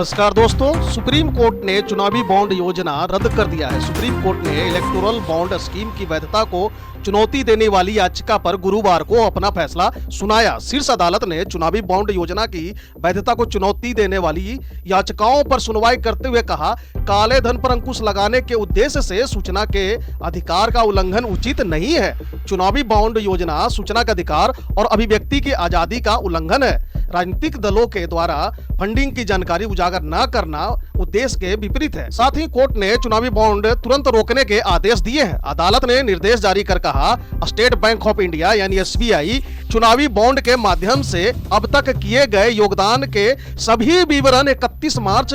नमस्कार दोस्तों, supreme court ने चुनावी बॉन्ड योजना रद्द कर दिया है। सुप्रीम कोर्ट ने इलेक्टोरल बॉन्ड स्कीम की वैधता को चुनौती देने वाली याचिका पर गुरुवार को अपना फैसला सुनाया। शीर्ष अदालत ने चुनावी बॉन्ड योजना की वैधता को चुनौती देने वाली याचिकाओं पर सुनवाई करते हुए कहा, काले धन पर अंकुश लगाने के उद्देश्य से सूचना के अधिकार का उल्लंघन उचित नहीं है। चुनावी बॉन्ड योजना सूचना के अधिकार और अभिव्यक्ति की आजादी का उल्लंघन है। राजनीतिक दलों के द्वारा फंडिंग की जानकारी उजागर न करना उद्देश्य के विपरीत है। साथ ही कोर्ट ने चुनावी बॉन्ड तुरंत रोकने के आदेश दिए हैं। अदालत ने निर्देश जारी कर कहा, स्टेट बैंक ऑफ इंडिया यानी एसबीआई चुनावी बॉन्ड के माध्यम से अब तक किए गए योगदान के सभी विवरण 31 मार्च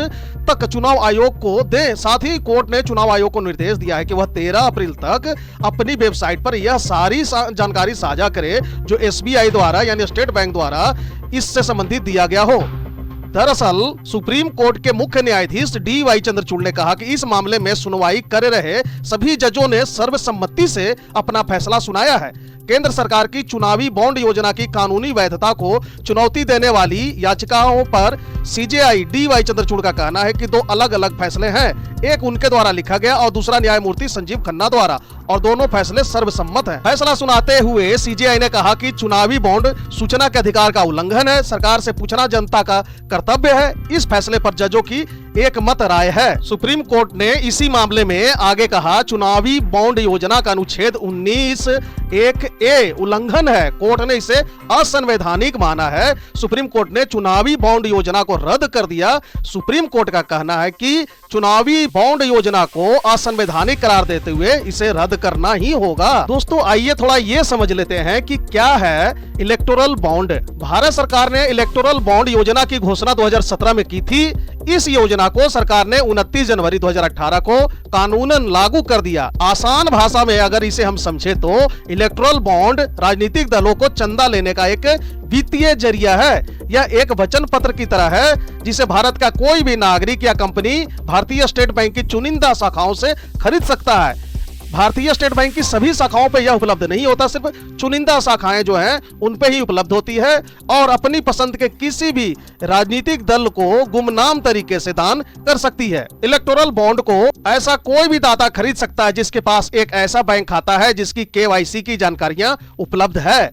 तक चुनाव आयोग को दें। साथ ही कोर्ट ने चुनाव आयोग को निर्देश दिया है कि वह 13 अप्रैल तक अपनी वेबसाइट पर यह सारी जानकारी साझा करे जो एसबीआई द्वारा यानी स्टेट बैंक द्वारा इससे संबंधित दिया गया हो। दरअसल सुप्रीम कोर्ट के मुख्य न्यायाधीश डी.वाई. चंद्रचूड़ ने कहा कि इस मामले में सुनवाई कर रहे सभी जजों ने सर्वसम्मति से अपना फैसला सुनाया है। केंद्र सरकार की चुनावी बॉन्ड योजना की कानूनी वैधता को चुनौती देने वाली याचिकाओं पर सीजेआई डी.वाई. चंद्रचूड़ का कहना है कि दो अलग अलग फैसले हैं, एक उनके द्वारा लिखा गया और दूसरा न्यायमूर्ति संजीव खन्ना द्वारा, और दोनों फैसले सर्वसम्मत हैं। फैसला सुनाते हुए सीजेआई ने कहा कि चुनावी बॉन्ड सूचना के अधिकार का उल्लंघन है, सरकार से पूछना जनता का कर्तव्य है। इस फैसले पर जजों की एक मत राय है। सुप्रीम कोर्ट ने इसी मामले में आगे कहा, चुनावी बॉन्ड योजना का अनुच्छेद 19(1)(a) उल्लंघन है। कोर्ट ने इसे असंवैधानिक माना है। सुप्रीम कोर्ट ने चुनावी बॉन्ड योजना को रद्द कर दिया। सुप्रीम कोर्ट का कहना है कि चुनावी बॉन्ड योजना को असंवैधानिक करार देते हुए इसे रद्द करना ही होगा। दोस्तों, आइए थोड़ा ये समझ लेते हैं कि क्या है इलेक्टोरल बॉन्ड। भारत सरकार ने इलेक्टोरल बॉन्ड योजना की घोषणा 2017 में की थी। इस योजना को सरकार ने 29 जनवरी 2018 को कानूनन लागू कर दिया। आसान भाषा में अगर इसे हम समझे तो इलेक्टोरल बॉन्ड राजनीतिक दलों को चंदा लेने का एक वित्तीय जरिया है। यह एक वचन पत्र की तरह है जिसे भारत का कोई भी नागरिक या कंपनी भारतीय स्टेट बैंक की चुनिंदा शाखाओं से खरीद सकता है। भारतीय स्टेट बैंक की सभी शाखाओं पे यह उपलब्ध नहीं होता, सिर्फ चुनिंदा शाखाएं जो हैं उन पे ही उपलब्ध होती है और अपनी पसंद के किसी भी राजनीतिक दल को गुमनाम तरीके से दान कर सकती है। इलेक्टोरल बॉन्ड को ऐसा कोई भी दाता खरीद सकता है जिसके पास एक ऐसा बैंक खाता है जिसकी केवाईसी की जानकारियां उपलब्ध है।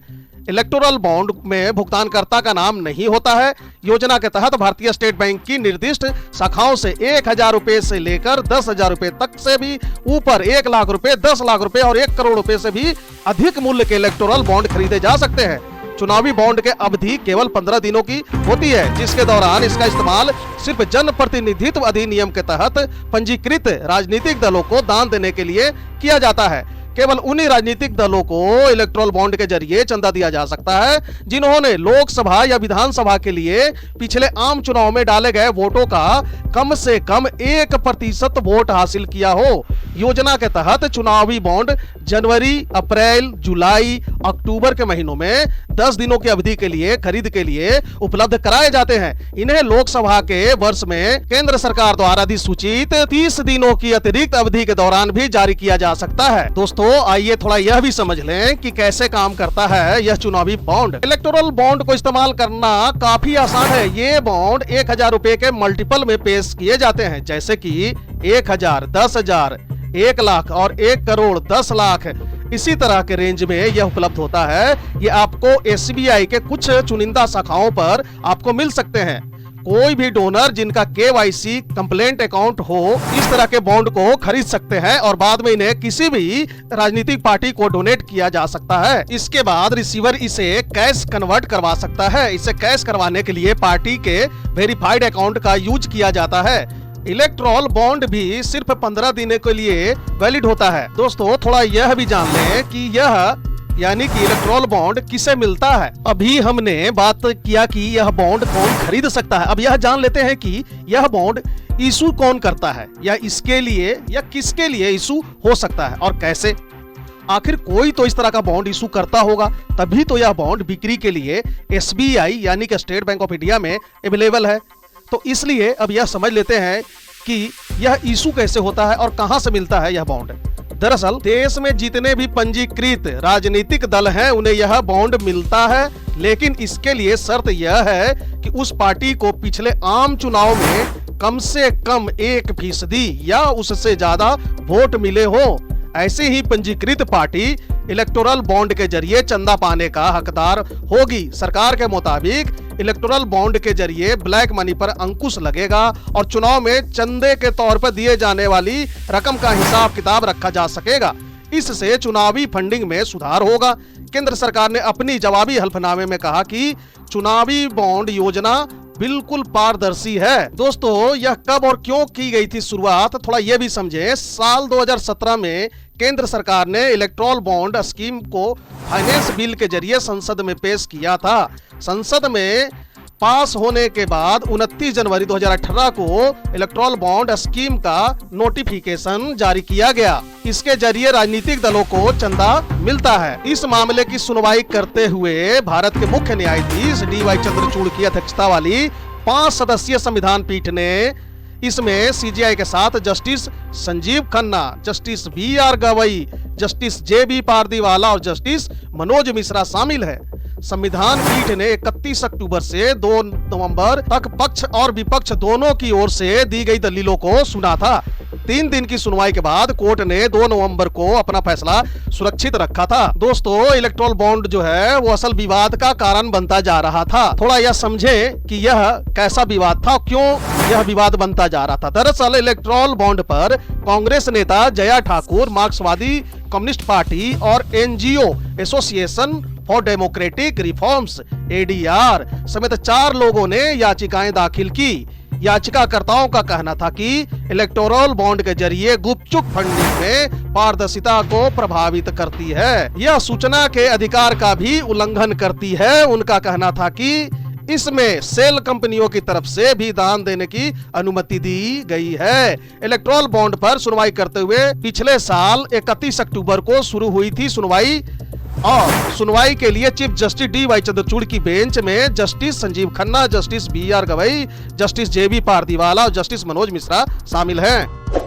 इलेक्टोरल बॉन्ड में भुगतानकर्ता का नाम नहीं होता है। योजना के तहत भारतीय स्टेट बैंक की निर्दिष्ट शाखाओं से 1,000 रुपए से लेकर 10,000 रुपए तक से भी ऊपर 1 लाख रुपए, 10 लाख रुपए और 1 करोड़ रुपए से भी अधिक मूल्य के इलेक्टोरल बॉन्ड खरीदे जा सकते हैं। चुनावी बॉन्ड के अवधि केवल 15 दिनों की होती है, जिसके दौरान इसका इस्तेमाल सिर्फ जन प्रतिनिधित्व अधिनियम के तहत पंजीकृत राजनीतिक दलों को दान देने के लिए किया जाता है। केवल उन्हीं राजनीतिक दलों को इलेक्टोरल बॉन्ड के जरिए चंदा दिया जा सकता है जिन्होंने लोकसभा या विधानसभा के लिए पिछले आम चुनाव में डाले गए वोटों का कम से कम 1% वोट हासिल किया हो। योजना के तहत चुनावी बॉन्ड जनवरी, अप्रैल, जुलाई, अक्टूबर के महीनों में 10 दिनों की अवधि के लिए खरीद के लिए उपलब्ध कराए जाते हैं। इन्हें लोकसभा के वर्ष में केंद्र सरकार द्वारा अधिसूचित 30 दिनों की अतिरिक्त अवधि के दौरान भी जारी किया जा सकता है। दोस्तों, आइए थोड़ा यह भी समझ लें कि कैसे काम करता है यह चुनावी बॉन्ड। इलेक्टोरल बॉन्ड को इस्तेमाल करना काफी आसान है। ये बॉन्ड 1,000 रुपए के मल्टीपल में पेश किए जाते हैं, जैसे कि 1,000, 10,000, 1 लाख और 1 करोड़ 10 लाख। इसी तरह के रेंज में यह उपलब्ध होता है। ये आपको एसबीआई के कुछ चुनिंदा शाखाओं पर आपको मिल सकते हैं। कोई भी डोनर जिनका केवाईसी कंप्लेंट अकाउंट हो इस तरह के बॉन्ड को खरीद सकते हैं और बाद में इन्हें किसी भी राजनीतिक पार्टी को डोनेट किया जा सकता है। इसके बाद रिसीवर इसे कैश कन्वर्ट करवा सकता है। इसे कैश करवाने के लिए पार्टी के वेरीफाइड अकाउंट का यूज किया जाता है। इलेक्टोरल बॉन्ड भी सिर्फ 15 दिन के लिए वैलिड होता है। दोस्तों, थोड़ा यह भी जान लें कि यह यानी कि इलेक्टोरल बॉन्ड किसे मिलता है। अभी हमने बात किया कि यह बॉन्ड कौन खरीद सकता है। अब यह जान लेते हैं कि यह बॉन्ड इशू कौन करता है या इसके लिए या किसके लिए इशू हो सकता है और कैसे। आखिर कोई तो इस तरह का बॉन्ड इशू करता होगा, तभी तो यह बॉन्ड बिक्री के लिए एसबीआई यानी कि स्टेट बैंक ऑफ इंडिया में अवेलेबल है। तो इसलिए अब यह समझ लेते हैं कि यह इशू कैसे होता है और कहां से मिलता है यह बॉन्ड। दरअसल देश में जितने भी पंजीकृत राजनीतिक दल हैं उन्हें यह बॉन्ड मिलता है, लेकिन इसके लिए शर्त यह है कि उस पार्टी को पिछले आम चुनाव में कम से कम 1% या उससे ज्यादा वोट मिले हो, ऐसी ही पंजीकृत पार्टी इलेक्टोरल बॉन्ड के जरिए चंदा पाने का हकदार होगी। सरकार के मुताबिक इलेक्टोरल बॉन्ड के जरिए ब्लैक मनी पर अंकुश लगेगा और चुनाव में चंदे के तौर पर दिए जाने वाली रकम का हिसाब किताब रखा जा सकेगा। इससे चुनावी फंडिंग में सुधार होगा। केंद्र सरकार ने अपनी जवाबी हल्फनामे में कहा कि चुनावी बॉन्ड योजना बिल्कुल पारदर्शी है। दोस्तों, यह कब और क्यों की गई थी शुरुआत, थोड़ा यह भी समझें। साल 2017 में केंद्र सरकार ने इलेक्टोरल बॉन्ड स्कीम को फाइनेंस बिल के जरिए संसद में पेश किया था। संसद में पास होने के बाद 29 जनवरी 2018 को इलेक्टोरल बॉन्ड स्कीम का नोटिफिकेशन जारी किया गया। इसके जरिए राजनीतिक दलों को चंदा मिलता है। इस मामले की सुनवाई करते हुए भारत के मुख्य न्यायाधीश DY चंद्रचूड़ की अध्यक्षता वाली 5 सदस्यीय संविधान पीठ ने इसमें CJI के साथ justice Sanjeev Khanna, justice BR Gavai, justice JB Pardiwala और जस्टिस मनोज मिश्रा शामिल है। संविधान पीठ ने 31 अक्टूबर से 2 नवंबर तक पक्ष और विपक्ष दोनों की ओर से दी गई दलीलों को सुना था। 3 दिन की सुनवाई के बाद कोर्ट ने 2 नवंबर को अपना फैसला सुरक्षित रखा था। दोस्तों, इलेक्टोरल बॉन्ड जो है वो असल विवाद का कारण बनता जा रहा था। थोड़ा यह समझें कि यह कैसा विवाद था, क्यों यह विवाद बनता जा रहा था। दरअसल इलेक्टोरल बॉन्ड पर कांग्रेस नेता जया ठाकुर, मार्क्सवादी कम्युनिस्ट पार्टी और NGO association for democratic reforms ADR समेत 4 लोगों ने याचिकाएं दाखिल की। याचिकाकर्ताओं का कहना था कि इलेक्टोरल बॉन्ड के जरिए गुपचुप फंडिंग में पारदर्शिता को प्रभावित करती है। यह सूचना के अधिकार का भी उल्लंघन करती है। उनका कहना था कि इसमें सेल कंपनियों की तरफ से भी दान देने की अनुमति दी गई है। इलेक्टोरल बॉन्ड पर सुनवाई करते हुए पिछले साल 31 अक्टूबर को शुरू हुई थी सुनवाई, और सुनवाई के लिए चीफ जस्टिस DY चंद्रचूड़ की बेंच में justice Sanjeev Khanna, justice BR Gavai, justice JB Pardiwala और जस्टिस मनोज मिश्रा शामिल हैं।